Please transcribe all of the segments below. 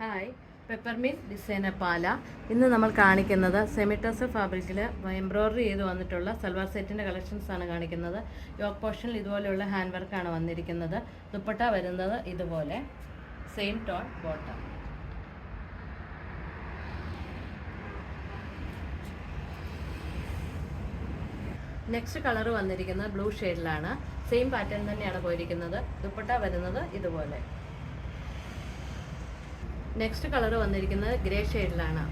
Hi, peppermint designer പാല. ഇന്ന് നമ്മൾ കാണിക്കുന്നത് സെമി ടസർ ഫാബ്രിക്കിൽ എംബ്രോയ്ഡറി ചെയ്ത് വന്നിട്ടുള്ള സൽവാർ സെറ്റിൻ്റെ കളക്ഷൻസ് ആണ് കാണിക്കുന്നത്. യോക്ക് പോർഷനിൽ ഇതുപോലെയുള്ള ഹാൻഡ് വർക്കാണ് വന്നിരിക്കുന്നത്. ദുപ്പട്ട വരുന്നത് ഇതുപോലെ same tone bottom. Next colour വന്നിരിക്കുന്നത് ബ്ലൂ ഷെയ്ഡിലാണ്. സെയിം പാറ്റേൺ തന്നെയാണ് പോയിരിക്കുന്നത്. ദുപ്പട്ട വരുന്നത് ഇതുപോലെ. നെക്സ്റ്റ് കളർ വന്നിരിക്കുന്നത് ഗ്രേ ഷെയ്ഡിലാണ്.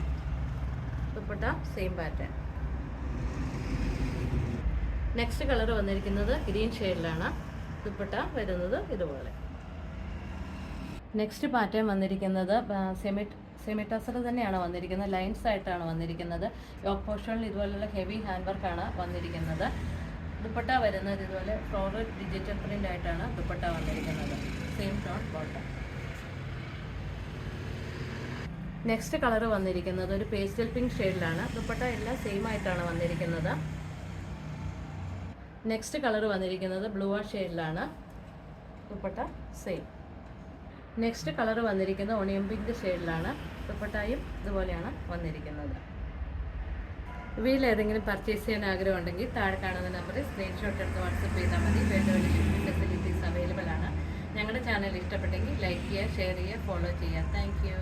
Dupatta same pattern. Next colour വന്നിരിക്കുന്നത് ഗ്രീൻ ഷെയ്ഡിലാണ്. ദുപ്പട്ട വരുന്നത് ഇതുപോലെ. നെക്സ്റ്റ് പാറ്റേൺ വന്നിരിക്കുന്നത് സെമി ടസർ തന്നെയാണ് വന്നിരിക്കുന്നത്. ലൈൻസ് ആയിട്ടാണ് വന്നിരിക്കുന്നത്. യോക്ക് പോർഷനിൽ ഇതുപോലുള്ള ഹെവി ഹാൻഡ് വർക്കാണ് വന്നിരിക്കുന്നത്. ദുപ്പട്ട വരുന്നത് ഇതുപോലെ ഫ്ലോറൽ ഡിജിറ്റൽ പ്രിൻ്റ് ആയിട്ടാണ് ദുപ്പട്ട വന്നിരിക്കുന്നത്. Same tone bottom. Next colour വന്നിരിക്കുന്നത് ഒരു പേസ്റ്റൽ പിങ്ക് ഷെയ്ഡിലാണ്. ദുപ്പട്ട എല്ലാം സെയിം ആയിട്ടാണ് വന്നിരിക്കുന്നത്. നെക്സ്റ്റ് കളർ വന്നിരിക്കുന്നത് ബ്ലൂ ഷെയ്ഡിലാണ്. ദുപ്പട്ട സെയിം. നെക്സ്റ്റ് കളർ വന്നിരിക്കുന്നത് ഓണിയൻ പിങ്ക് ഷെയ്ഡിലാണ്. ദുപ്പട്ടയും ഇതുപോലെയാണ് വന്നിരിക്കുന്നത്. ഇവയിൽ ഏതെങ്കിലും പർച്ചേസ് ചെയ്യാൻ ആഗ്രഹമുണ്ടെങ്കിൽ താഴെ കാണുന്ന നമ്പറിൽ സ്ക്രീൻഷോട്ട് എടുത്ത് വാട്സപ്പ് ചെയ്താൽ മതി. വേണ്ട ഷിപ്പിംഗ് ഫെസിലിറ്റീസ് അവൈലബിൾ ആണ്. ഞങ്ങളുടെ ചാനൽ ഇഷ്ടപ്പെട്ടെങ്കിൽ ലൈക്ക് ചെയ്യുക, ഷെയർ ചെയ്യുക, ഫോളോ ചെയ്യുക. Thank you.